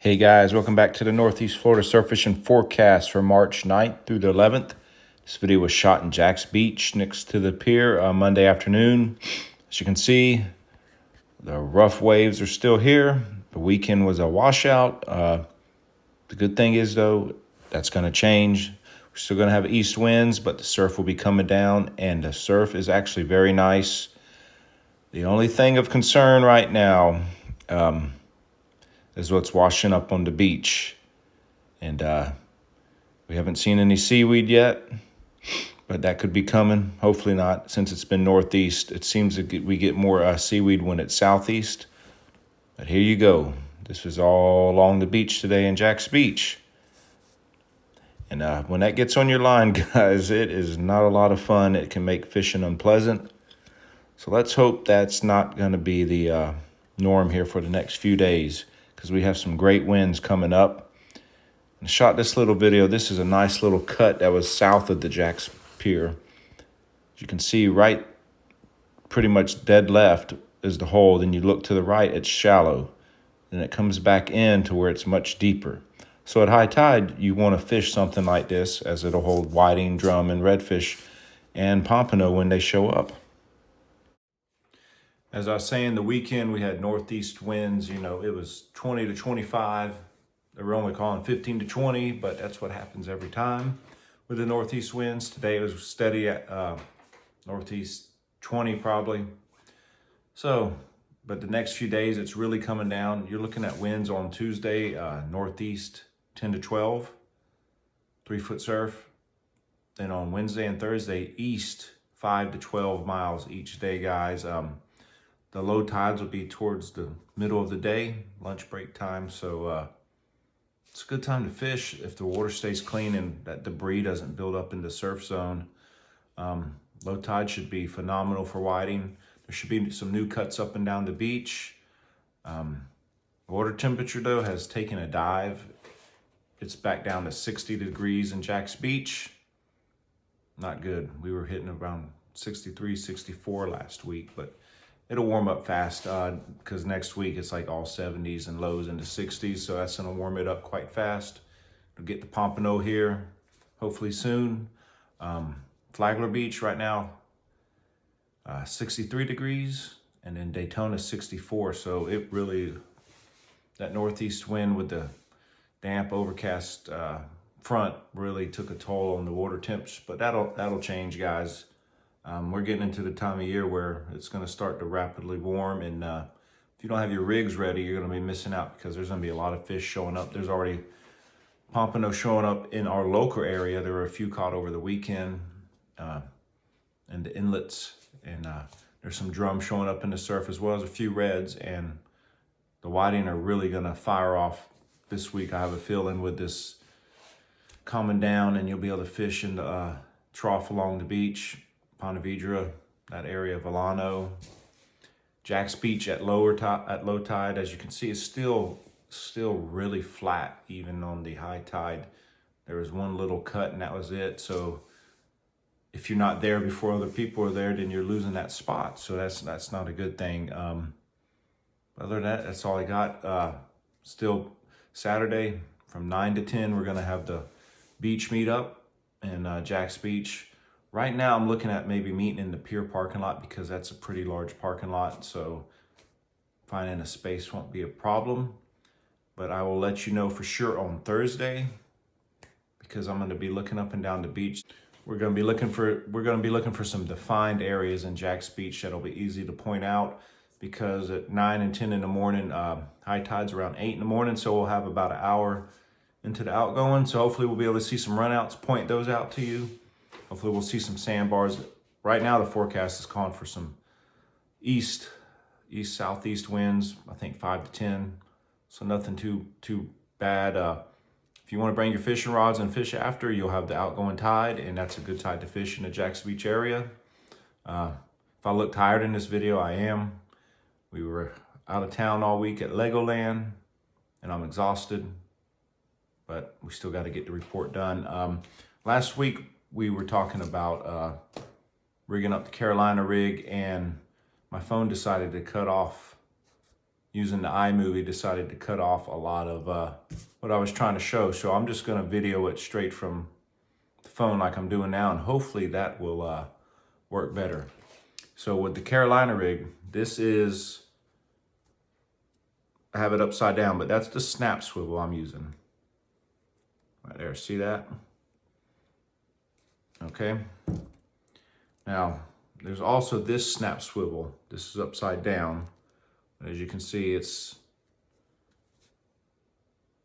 Hey guys, welcome back to the Northeast Florida Surf Fishing Forecast for March 9th through the 11th. This video was shot in Jack's Beach next to the pier Monday afternoon. As you can see, the rough waves are still here. The weekend was a washout. The good thing is, though, that's going to change. We're still going to have east winds, but the surf will be coming down, and the surf is actually very nice. The only thing of concern right now is what's washing up on the beach. And we haven't seen any seaweed yet, but that could be coming. Hopefully not, since it's been northeast. It seems that we get more seaweed when it's southeast. But here you go. This was all along the beach today in Jack's Beach. And when that gets on your line, guys, it is not a lot of fun. It can make fishing unpleasant. So let's hope that's not going to be the norm here for the next few days, because we have some great winds coming up. I shot this little video. This is a nice little cut that was south of the Jack's Pier. As you can see, right pretty much dead left is the hole. Then you look to the right, it's shallow. Then it comes back in to where it's much deeper. So at high tide, you want to fish something like this, as it'll hold whiting, drum, and redfish and pompano when they show up. As I was saying, the weekend we had northeast winds. You know, it was 20 to 25. They were only calling 15 to 20, but that's what happens every time with the northeast winds. Today it was steady at northeast 20 probably. So, but the next few days it's really coming down. You're looking at winds on Tuesday, northeast 10 to 12, 3-foot surf. Then on Wednesday and Thursday, east 5 to 12 miles each day, guys. The low tides will be towards the middle of the day, lunch break time. So it's a good time to fish if the water stays clean and that debris doesn't build up in the surf zone. Low tide should be phenomenal for whiting. There should be some new cuts up and down the beach. Water temperature, though, has taken a dive. It's back down to 60 degrees in Jack's Beach. Not good. We were hitting around 63, 64 last week, but it'll warm up fast because next week it's like all 70s and lows into 60s. So that's going to warm it up quite fast. We'll get the pompano here hopefully soon. Flagler Beach right now, 63 degrees. And then Daytona 64. So it really, that northeast wind with the damp overcast front really took a toll on the water temps. But that'll change, guys. We're getting into the time of year where it's going to start to rapidly warm, and if you don't have your rigs ready, you're going to be missing out, because there's going to be a lot of fish showing up. There's already pompano showing up in our local area. There were a few caught over the weekend in the inlets, and there's some drum showing up in the surf, as well as a few reds, and the whiting are really going to fire off this week. I have a feeling with this calming down, and you'll be able to fish in the trough along the beach. Ponte Vedra, that area of Volano. Jack's Beach at low tide, as you can see, is still really flat, even on the high tide. There was one little cut and that was it. So if you're not there before other people are there, then you're losing that spot. So that's not a good thing. Other than that, that's all I got. Still Saturday from 9 to 10, we're gonna have the beach meetup in Jack's Beach. Right now, I'm looking at maybe meeting in the pier parking lot, because that's a pretty large parking lot. So finding a space won't be a problem. But I will let you know for sure on Thursday, because I'm going to be looking up and down the beach. We're going to be looking for some defined areas in Jack's Beach that'll be easy to point out, because at 9 and 10 in the morning, high tide's around 8 in the morning. So we'll have about an hour into the outgoing. So hopefully we'll be able to see some runouts, point those out to you. Hopefully we'll see some sandbars. Right now the forecast is calling for some southeast winds, I think 5 to 10. So nothing too bad. If you want to bring your fishing rods and fish after, you'll have the outgoing tide, and that's a good tide to fish in the Jack's Beach area. If I look tired in this video, I am. We were out of town all week at Legoland, and I'm exhausted, but we still got to get the report done. Last week, we were talking about rigging up the Carolina rig, and my phone decided to cut off using the iMovie, decided to cut off a lot of what I was trying to show. So I'm just gonna video it straight from the phone like I'm doing now, and hopefully that will work better. So with the Carolina rig, this is, I have it upside down, but that's the snap swivel I'm using. Right there, see that? Okay. Now, there's also this snap swivel. This is upside down. As you can see, it's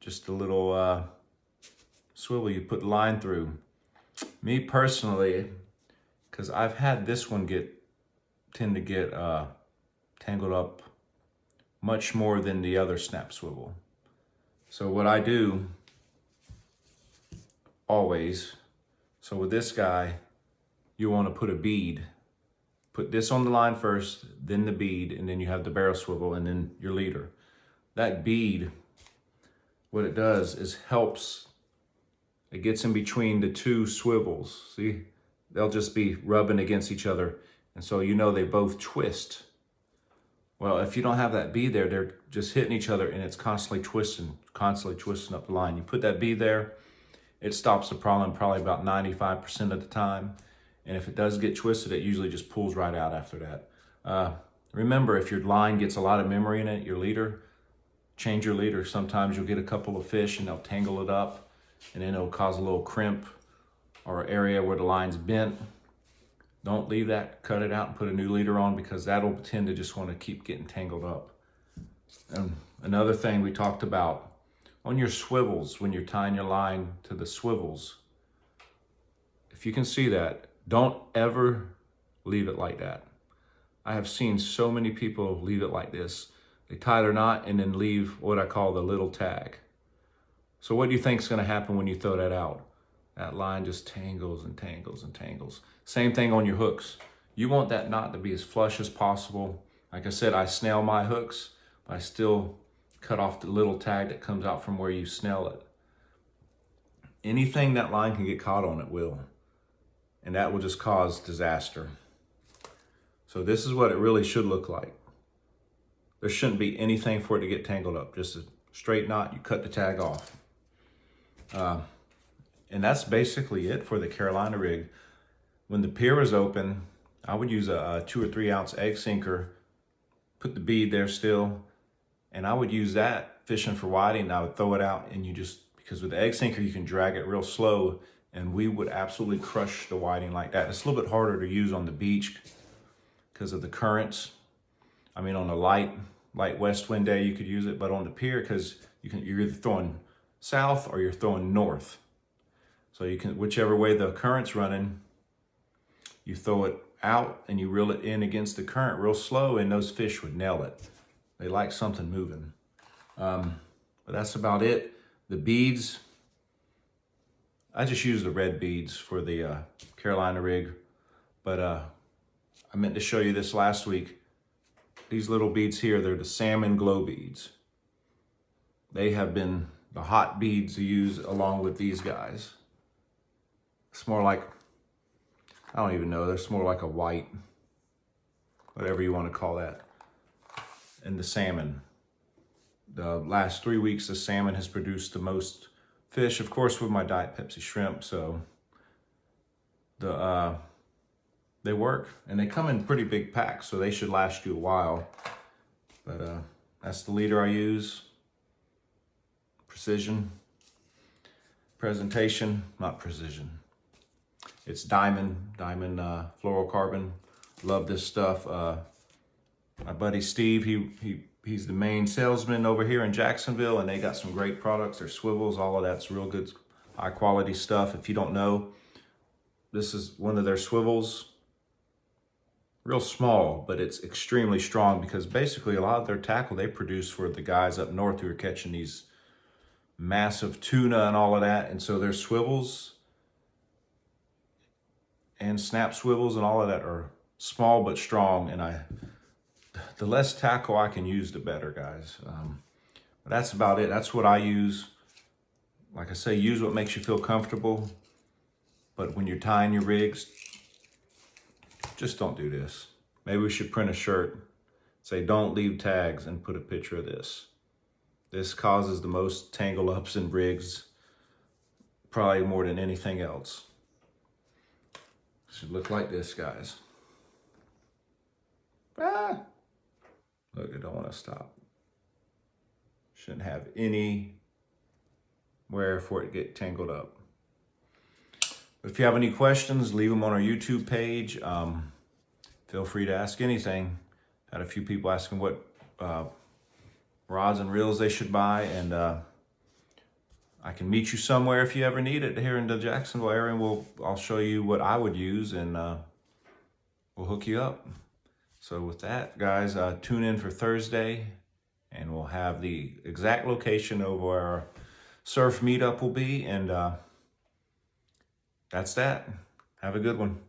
just a little swivel you put the line through. Me personally, because I've had this one tend to get tangled up much more than the other snap swivel. So what I do always, so with this guy, you want to put a bead. Put this on the line first, then the bead, and then you have the barrel swivel, and then your leader. That bead, what it does is helps, it gets in between the two swivels. See, they'll just be rubbing against each other, and so you know they both twist. Well, if you don't have that bead there, they're just hitting each other, and it's constantly twisting up the line. You put that bead there, it stops the problem probably about 95% of the time. And if it does get twisted, it usually just pulls right out after that. Remember, if your line gets a lot of memory in it, your leader, change your leader. Sometimes you'll get a couple of fish and they'll tangle it up, and then it'll cause a little crimp or area where the line's bent. Don't leave that, cut it out and put a new leader on, because that'll tend to just want to keep getting tangled up. And another thing we talked about, on your swivels, when you're tying your line to the swivels, if you can see that, don't ever leave it like that. I have seen so many people leave it like this. They tie their knot and then leave what I call the little tag. So what do you think is going to happen when you throw that out? That line just tangles and tangles and tangles. Same thing on your hooks. You want that knot to be as flush as possible. Like I said, I snail my hooks, but I still cut off the little tag that comes out from where you snail it. Anything that line can get caught on, it will. And that will just cause disaster. So this is what it really should look like. There shouldn't be anything for it to get tangled up. Just a straight knot, you cut the tag off. And that's basically it for the Carolina rig. When the pier is open, I would use a 2 or 3 ounce egg sinker, put the bead there still, and I would use that fishing for whiting, and I would throw it out, and because with the egg sinker, you can drag it real slow, and we would absolutely crush the whiting like that. It's a little bit harder to use on the beach because of the currents. I mean, on a light west wind day, you could use it, but on the pier, because you're either throwing south or you're throwing north. So you can, whichever way the current's running, you throw it out and you reel it in against the current real slow, and those fish would nail it. They like something moving. But that's about it. The beads, I just use the red beads for the Carolina rig, but I meant to show you this last week. These little beads here, they're the salmon glow beads. They have been the hot beads to use along with these guys. It's more like, I don't even know, they're more like a white, whatever you want to call that. And the salmon. The last 3 weeks, the salmon has produced the most fish, of course, with my Diet Pepsi shrimp. So they work, and they come in pretty big packs, so they should last you a while. But that's the leader I use. Precision, presentation, not precision. It's diamond fluorocarbon. Love this stuff. My buddy Steve, he's the main salesman over here in Jacksonville, and they got some great products. Their swivels, all of that's real good, high quality stuff. If you don't know, this is one of their swivels. Real small, but it's extremely strong, because basically a lot of their tackle they produce for the guys up north who are catching these massive tuna and all of that. And so their swivels and snap swivels and all of that are small but strong, and the less tackle I can use, the better, guys. But that's about it. That's what I use. Like I say, use what makes you feel comfortable, but when you're tying your rigs, just don't do this. Maybe we should print a shirt. say don't leave tags and put a picture of this. This causes the most tangle ups in rigs, probably more than anything else. Should look like this, guys. Ah! Look, I don't want to stop. Shouldn't have anywhere for it to get tangled up. If you have any questions, leave them on our YouTube page. Feel free to ask anything. Had a few people asking what rods and reels they should buy, and I can meet you somewhere if you ever need it here in the Jacksonville area, and I'll show you what I would use, and we'll hook you up. So with that, guys, tune in for Thursday, and we'll have the exact location of where our surf meetup will be, and that's that. Have a good one.